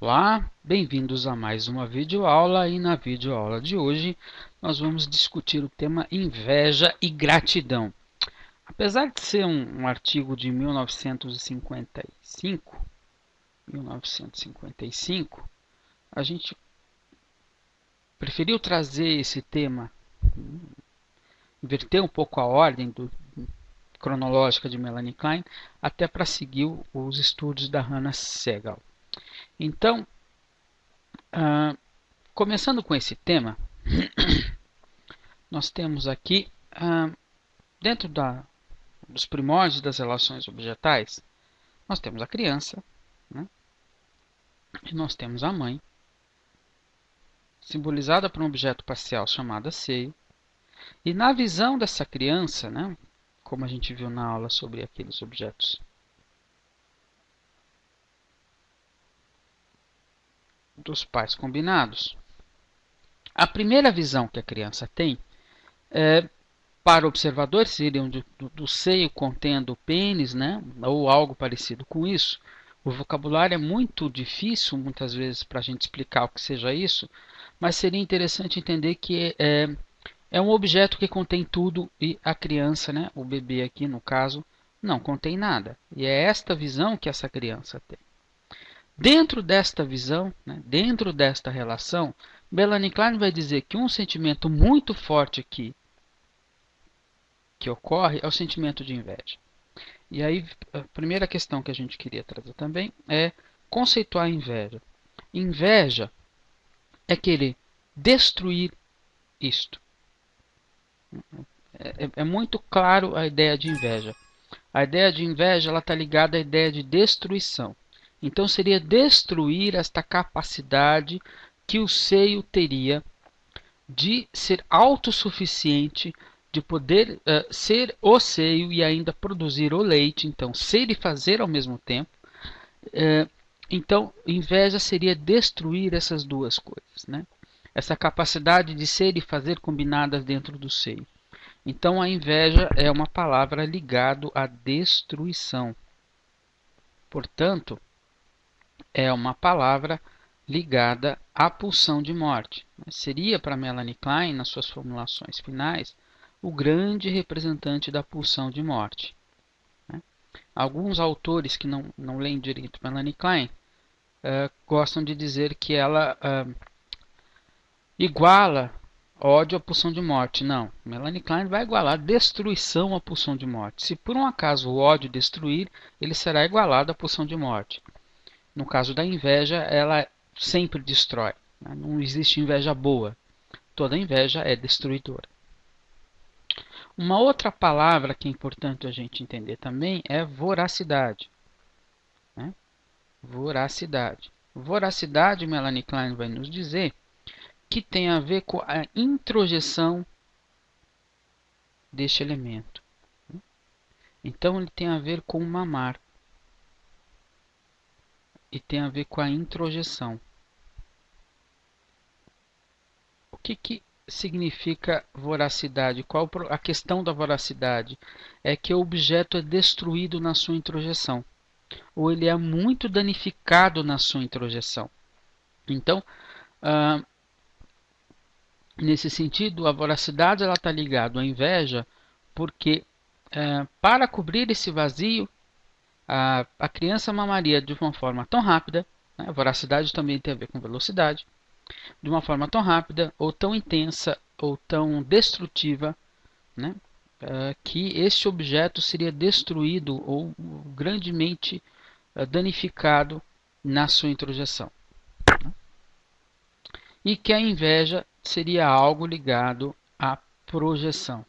Olá, bem-vindos a mais uma videoaula e na videoaula de hoje nós vamos discutir o tema inveja e gratidão. Apesar de ser um artigo de 1955, a gente preferiu trazer esse tema, inverter um pouco a ordem cronológica de Melanie Klein, até para seguir os estudos da Hannah Segal. Então, começando com esse tema, nós temos aqui, dentro dos primórdios das relações objetais, nós temos a criança, né? E nós temos a mãe, simbolizada por um objeto parcial chamado seio. E na visão dessa criança, né, como a gente viu na aula sobre aqueles objetos dos pais combinados, a primeira visão que a criança tem para o observador seria do seio contendo o pênis, né, ou algo parecido com isso. O vocabulário é muito difícil, muitas vezes, para a gente explicar o que seja isso, mas seria interessante entender que é um objeto que contém tudo e a criança, né, o bebê aqui no caso, não contém nada. E é esta visão que essa criança tem. Dentro desta visão, né, dentro desta relação, Melanie Klein vai dizer que um sentimento muito forte aqui que ocorre é o sentimento de inveja. E aí, a primeira questão que a gente queria trazer também é conceituar a inveja. Inveja é querer destruir isto. É muito claro a ideia de inveja. A ideia de inveja está ligada à ideia de destruição. Então seria destruir esta capacidade que o seio teria de ser autossuficiente, de poder ser o seio e ainda produzir o leite. Então, ser e fazer ao mesmo tempo. Então, inveja seria destruir essas duas coisas, né? Essa capacidade de ser e fazer combinadas dentro do seio. Então, a inveja é uma palavra ligada à destruição. Portanto, é uma palavra ligada à pulsão de morte. Seria para Melanie Klein, nas suas formulações finais, o grande representante da pulsão de morte. Alguns autores que não leem direito Melanie Klein gostam de dizer que ela iguala ódio à pulsão de morte. Não, Melanie Klein vai igualar destruição à pulsão de morte. Se por um acaso o ódio destruir, ele será igualado à pulsão de morte. No caso da inveja, ela sempre destrói. Não existe inveja boa. Toda inveja é destruidora. Uma outra palavra que é importante a gente entender também é voracidade. Voracidade. Voracidade, Melanie Klein vai nos dizer que tem a ver com a introjeção deste elemento. Então ele tem a ver com mamar. E tem a ver com a introjeção. O que significa voracidade? Qual a questão da voracidade? É que o objeto é destruído na sua introjeção. Ou ele é muito danificado na sua introjeção. Então, nesse sentido, a voracidade está ligada à inveja, porque para cobrir esse vazio, a criança mamaria de uma forma tão rápida, né? A voracidade também tem a ver com velocidade, de uma forma tão rápida, ou tão intensa, ou tão destrutiva, né? Que este objeto seria destruído ou grandemente danificado na sua introjeção. E que a inveja seria algo ligado à projeção.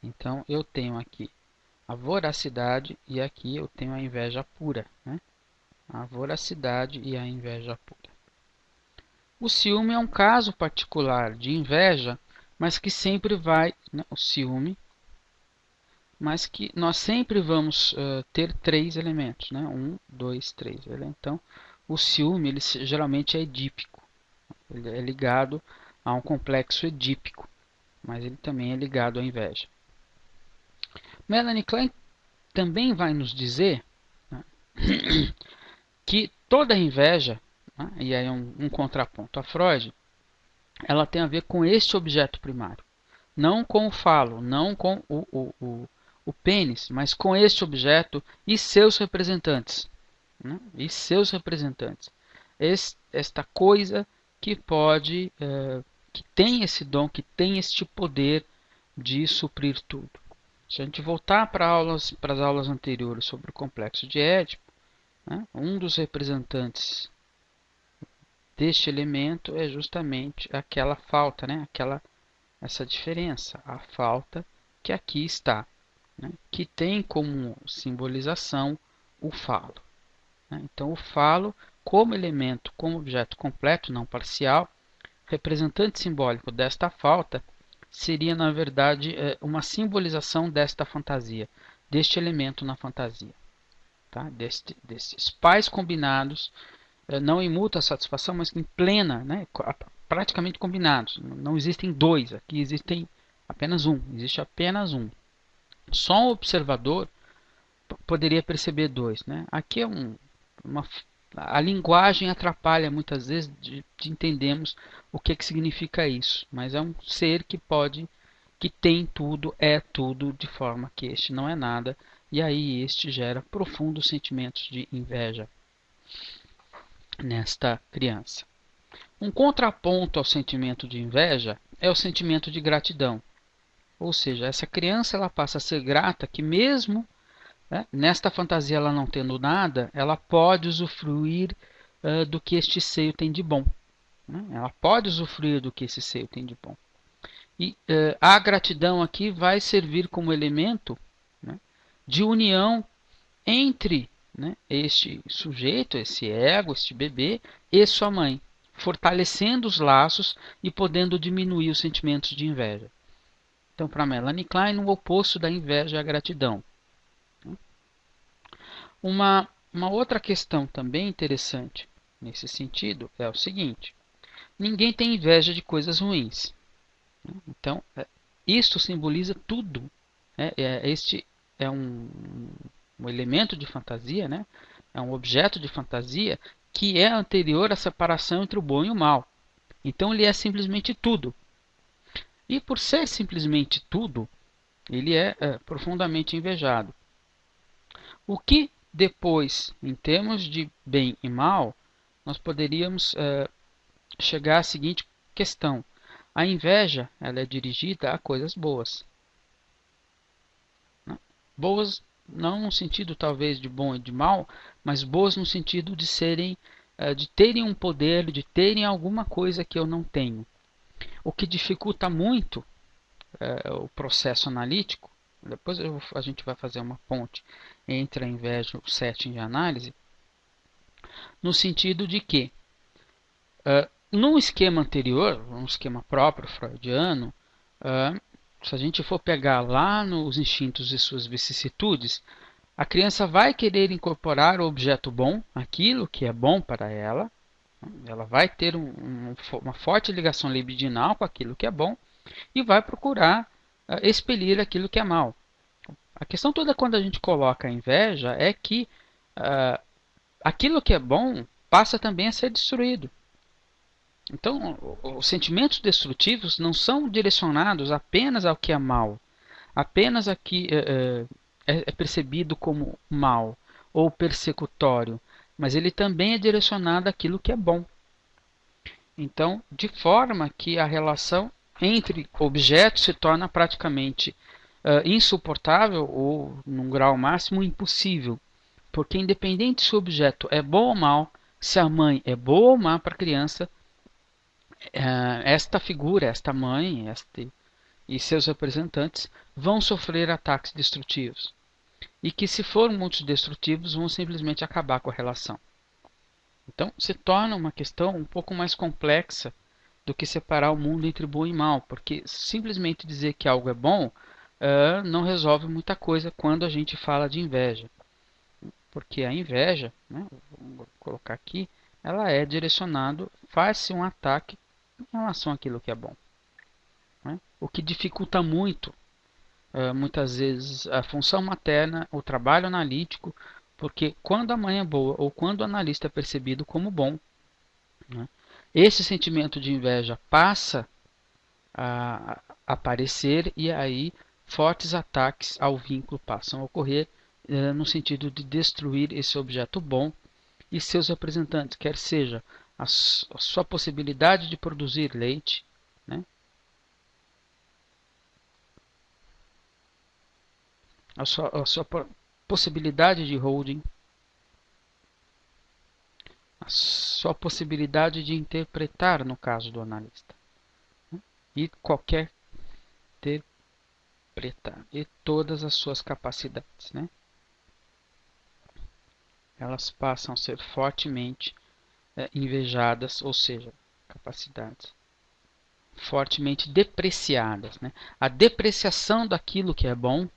Então eu tenho aqui a voracidade e aqui eu tenho a inveja pura, né? A voracidade e a inveja pura. O ciúme é um caso particular de inveja, mas que sempre vai, né, o ciúme, mas que nós sempre vamos ter três elementos, né? 1, 2, 3. Então, o ciúme ele geralmente é edípico, ele é ligado a um complexo edípico, mas ele também é ligado à inveja. Melanie Klein também vai nos dizer, né, que toda inveja, né, e aí um contraponto a Freud, ela tem a ver com este objeto primário. Não com o falo, não com o pênis, mas com este objeto e seus representantes. Né? E seus representantes. Esta coisa que pode, que tem esse dom, que tem este poder de suprir tudo. Se a gente voltar para as aulas anteriores sobre o complexo de Édipo, né, um dos representantes deste elemento é justamente aquela falta, né, essa diferença, a falta que aqui está, né, que tem como simbolização o falo. Né? Então, o falo, como elemento, como objeto completo, não parcial, representante simbólico desta falta, seria, na verdade, uma simbolização desta fantasia, deste elemento na fantasia. Tá? Destes pais combinados, não em mútua satisfação, mas em plena, né? Praticamente combinados. Não existem dois, aqui existem apenas um, existe apenas um. Só um observador poderia perceber dois. Né? Aqui é uma, a linguagem atrapalha muitas vezes de entendermos o que significa isso, mas é um ser que pode, que tem tudo, é tudo, de forma que este não é nada, e aí este gera profundos sentimentos de inveja nesta criança. Um contraponto ao sentimento de inveja é o sentimento de gratidão, ou seja, essa criança ela passa a ser grata que mesmo, né, nesta fantasia ela não tendo nada, ela pode usufruir do que este seio tem de bom. Né? Ela pode usufruir do que esse seio tem de bom. E a gratidão aqui vai servir como elemento, né, de união entre, né, este sujeito, esse ego, este bebê e sua mãe, fortalecendo os laços e podendo diminuir os sentimentos de inveja. Então, para Melanie Klein, o oposto da inveja é a gratidão. Uma outra questão também interessante nesse sentido é o seguinte: ninguém tem inveja de coisas ruins. Então, isto simboliza tudo. Este é um elemento de fantasia, né? É um objeto de fantasia que é anterior à separação entre o bom e o mal. Então, ele é simplesmente tudo. E por ser simplesmente tudo, ele é profundamente invejado. O que depois, em termos de bem e mal, nós poderíamos chegar à seguinte questão: a inveja ela é dirigida a coisas boas. Né? Boas não no sentido talvez de bom e de mal, mas boas no sentido de serem, de terem um poder, de terem alguma coisa que eu não tenho. O que dificulta muito o processo analítico. Depois a gente vai fazer uma ponte entre a inveja e o setting de análise, no sentido de que, num esquema anterior, um esquema próprio freudiano, se a gente for pegar lá nos instintos e suas vicissitudes, a criança vai querer incorporar o objeto bom, aquilo que é bom para ela. Ela vai ter uma forte ligação libidinal com aquilo que é bom e vai procurar expelir aquilo que é mal. A questão toda quando a gente coloca a inveja é que aquilo que é bom passa também a ser destruído. Então, os sentimentos destrutivos não são direcionados apenas ao que é mal, apenas a que é percebido como mal ou persecutório, mas ele também é direcionado àquilo que é bom. Então, de forma que a relação entre objetos se torna praticamente insuportável ou, num grau máximo, impossível. Porque independente se o objeto é bom ou mal, se a mãe é boa ou má para a criança, esta figura, esta mãe e seus representantes vão sofrer ataques destrutivos. E que se forem muito destrutivos, vão simplesmente acabar com a relação. Então, se torna uma questão um pouco mais complexa do que separar o mundo entre bom e mal, porque simplesmente dizer que algo é bom não resolve muita coisa quando a gente fala de inveja. Porque a inveja, né, vou colocar aqui, ela é direcionada, faz-se um ataque em relação àquilo que é bom. Né? O que dificulta muito, muitas vezes, a função materna, o trabalho analítico, Porque quando a mãe é boa ou quando o analista é percebido como bom, né, esse sentimento de inveja passa a aparecer e aí fortes ataques ao vínculo passam a ocorrer no sentido de destruir esse objeto bom e seus representantes, quer seja a sua possibilidade de produzir leite, né, a sua possibilidade de holding, a sua possibilidade de interpretar no caso do analista, né, e qualquer interpretar e todas as suas capacidades, né, elas passam a ser fortemente invejadas, ou seja, capacidades fortemente depreciadas, né? A depreciação daquilo que é bom,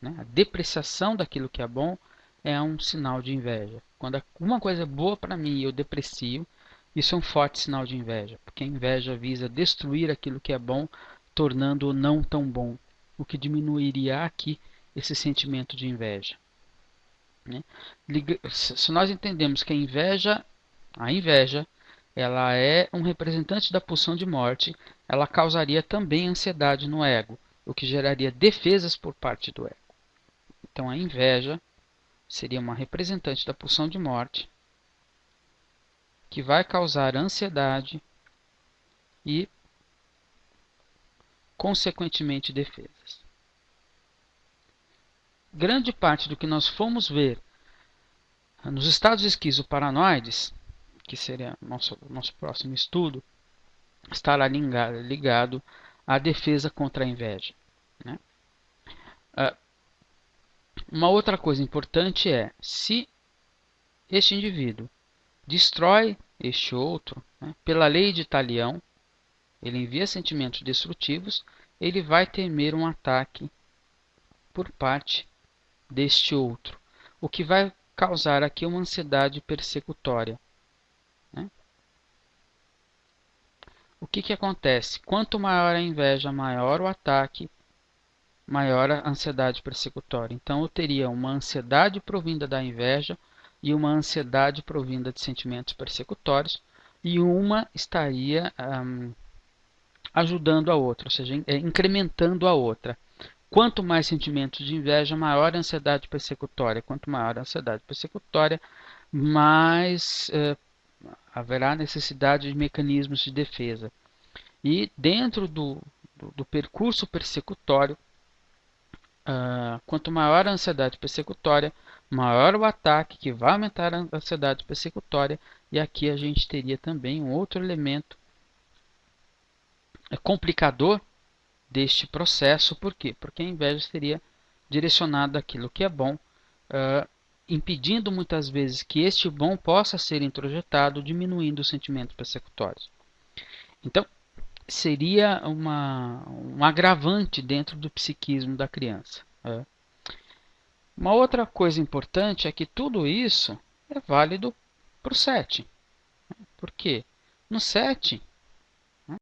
né? A depreciação daquilo que é bom é um sinal de inveja. Quando alguma coisa é boa para mim e eu deprecio, isso é um forte sinal de inveja, porque a inveja visa destruir aquilo que é bom, tornando-o não tão bom, o que diminuiria aqui esse sentimento de inveja, né? Se nós entendemos que a inveja, ela é um representante da pulsão de morte, ela causaria também ansiedade no ego, o que geraria defesas por parte do ego. Então a inveja seria uma representante da pulsão de morte que vai causar ansiedade e, consequentemente, defesas. Grande parte do que nós fomos ver nos estados esquizoparanoides, que seria nosso próximo estudo, estará ligado à defesa contra a inveja, né? Uma outra coisa importante é, se este indivíduo destrói este outro, né, pela lei de Talião, ele envia sentimentos destrutivos, ele vai temer um ataque por parte deste outro, o que vai causar aqui uma ansiedade persecutória, né? O que acontece? Quanto maior a inveja, maior o ataque, maior a ansiedade persecutória. Então eu teria uma ansiedade provinda da inveja e uma ansiedade provinda de sentimentos persecutórios, e uma estaria ajudando a outra, ou seja, incrementando a outra. Quanto mais sentimentos de inveja, maior a ansiedade persecutória. Quanto maior a ansiedade persecutória, mais haverá necessidade de mecanismos de defesa. E dentro do percurso persecutório, quanto maior a ansiedade persecutória, maior o ataque, que vai aumentar a ansiedade persecutória. E aqui a gente teria também um outro elemento complicador deste processo. Por quê? Porque a inveja seria direcionada àquilo que é bom, impedindo muitas vezes que este bom possa ser introjetado, diminuindo os sentimentos persecutórios. Então, seria um agravante dentro do psiquismo da criança. Uma outra coisa importante é que tudo isso é válido para o 7. Por quê? No 7,